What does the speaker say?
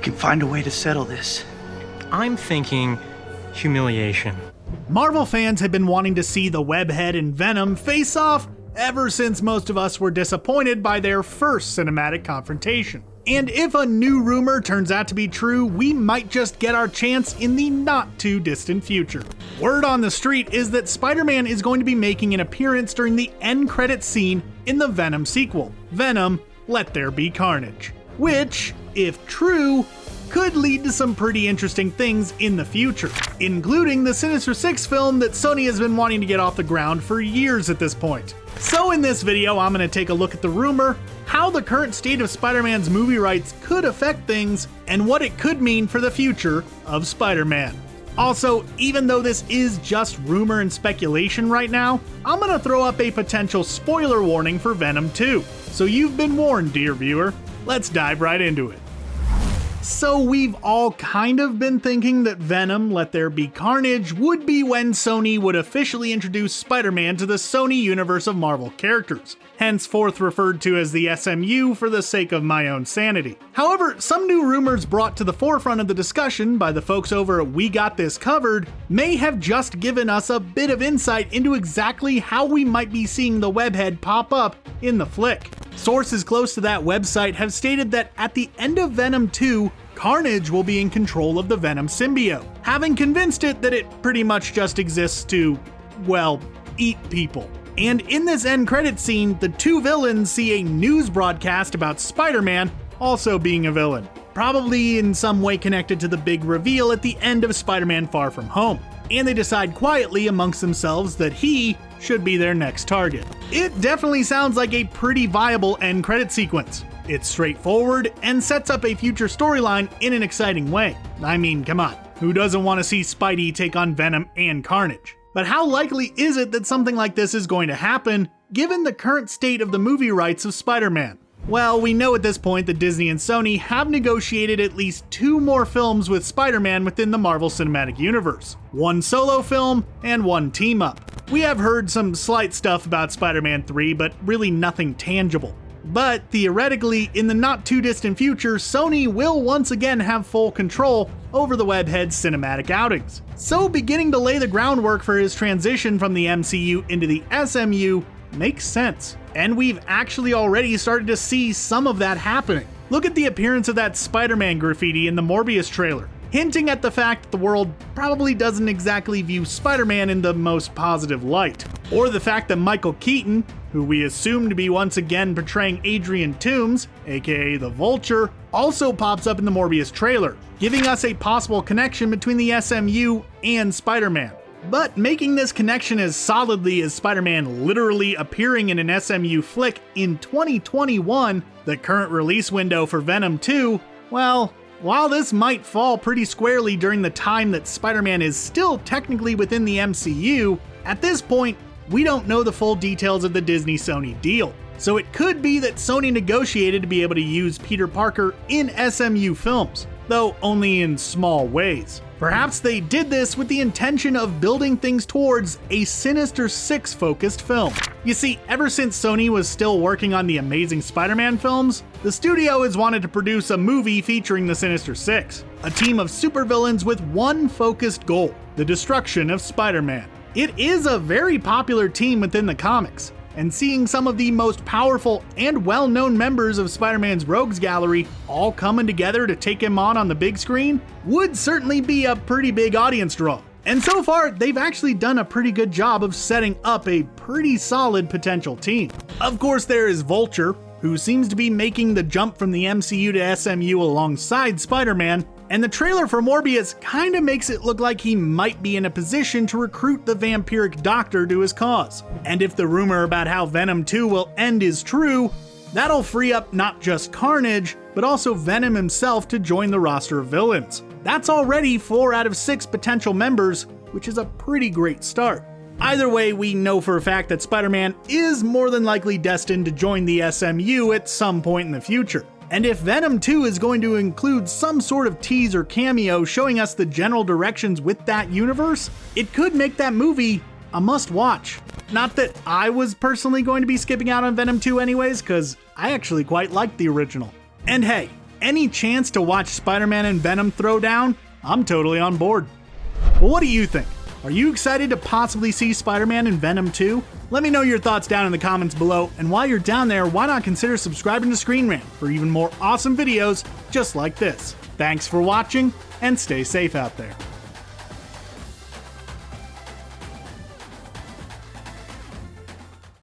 We can find a way to settle this. I'm thinking humiliation. Marvel fans have been wanting to see the Web-Head and Venom face off ever since most of us were disappointed by their first cinematic confrontation. And if a new rumor turns out to be true, we might just get our chance in the not too distant future. Word on the street is that Spider-Man is going to be making an appearance during the end credits scene in the Venom sequel, Venom: Let There Be Carnage, which, if true, could lead to some pretty interesting things in the future, including the Sinister Six film that Sony has been wanting to get off the ground for years at this point. So in this video, I'm going to take a look at the rumor, how the current state of Spider-Man's movie rights could affect things, and what it could mean for the future of Spider-Man. Also, even though this is just rumor and speculation right now, I'm going to throw up a potential spoiler warning for Venom 2. So you've been warned, dear viewer. Let's dive right into it. So we've all kind of been thinking that Venom: Let There Be Carnage would be when Sony would officially introduce Spider-Man to the Sony universe of Marvel characters, henceforth referred to as the SMU for the sake of my own sanity. However, some new rumors brought to the forefront of the discussion by the folks over at We Got This Covered may have just given us a bit of insight into exactly how we might be seeing the Webhead pop up in the flick. Sources close to that website have stated that at the end of Venom 2, Carnage will be in control of the Venom symbiote, having convinced it that it pretty much just exists to, well, eat people. And in this end credits scene, the two villains see a news broadcast about Spider-Man also being a villain, probably in some way connected to the big reveal at the end of Spider-Man: Far From Home. And they decide quietly amongst themselves that he should be their next target. It definitely sounds like a pretty viable end credit sequence. It's straightforward and sets up a future storyline in an exciting way. I mean, come on, who doesn't want to see Spidey take on Venom and Carnage? But how likely is it that something like this is going to happen, given the current state of the movie rights of Spider-Man? Well, we know at this point that Disney and Sony have negotiated at least 2 more films with Spider-Man within the Marvel Cinematic Universe. 1 solo film and 1 team-up. We have heard some slight stuff about Spider-Man 3, but really nothing tangible. But theoretically, in the not too distant future, Sony will once again have full control over the Webhead's cinematic outings. So beginning to lay the groundwork for his transition from the MCU into the SMU makes sense. And we've actually already started to see some of that happening. Look at the appearance of that Spider-Man graffiti in the Morbius trailer, hinting at the fact that the world probably doesn't exactly view Spider-Man in the most positive light. Or the fact that Michael Keaton, who we assume to be once again portraying Adrian Toomes, aka the Vulture, also pops up in the Morbius trailer, giving us a possible connection between the SMU and Spider-Man. But making this connection as solidly as Spider-Man literally appearing in an SMU flick in 2021, the current release window for Venom 2, well, while this might fall pretty squarely during the time that Spider-Man is still technically within the MCU, at this point, we don't know the full details of the Disney-Sony deal. So it could be that Sony negotiated to be able to use Peter Parker in SMU films, though only in small ways. Perhaps they did this with the intention of building things towards a Sinister Six focused film. You see, ever since Sony was still working on the Amazing Spider-Man films, the studio has wanted to produce a movie featuring the Sinister Six, a team of supervillains with one focused goal: the destruction of Spider-Man. It is a very popular team within the comics, and seeing some of the most powerful and well-known members of Spider-Man's rogues gallery all coming together to take him on the big screen would certainly be a pretty big audience draw. And so far, they've actually done a pretty good job of setting up a pretty solid potential team. Of course, there is Vulture, who seems to be making the jump from the MCU to SMU alongside Spider-Man, and the trailer for Morbius kinda makes it look like he might be in a position to recruit the vampiric doctor to his cause. And if the rumor about how Venom 2 will end is true, that'll free up not just Carnage, but also Venom himself to join the roster of villains. That's already 4 out of 6 potential members, which is a pretty great start. Either way, we know for a fact that Spider-Man is more than likely destined to join the SMU at some point in the future. And if Venom 2 is going to include some sort of tease or cameo showing us the general directions with that universe, it could make that movie a must-watch. Not that I was personally going to be skipping out on Venom 2 anyways, because I actually quite liked the original. And hey, any chance to watch Spider-Man and Venom throw down, I'm totally on board. Well, what do you think? Are you excited to possibly see Spider-Man and Venom 2? Let me know your thoughts down in the comments below, and while you're down there, why not consider subscribing to ScreenRant for even more awesome videos just like this. Thanks for watching, and stay safe out there.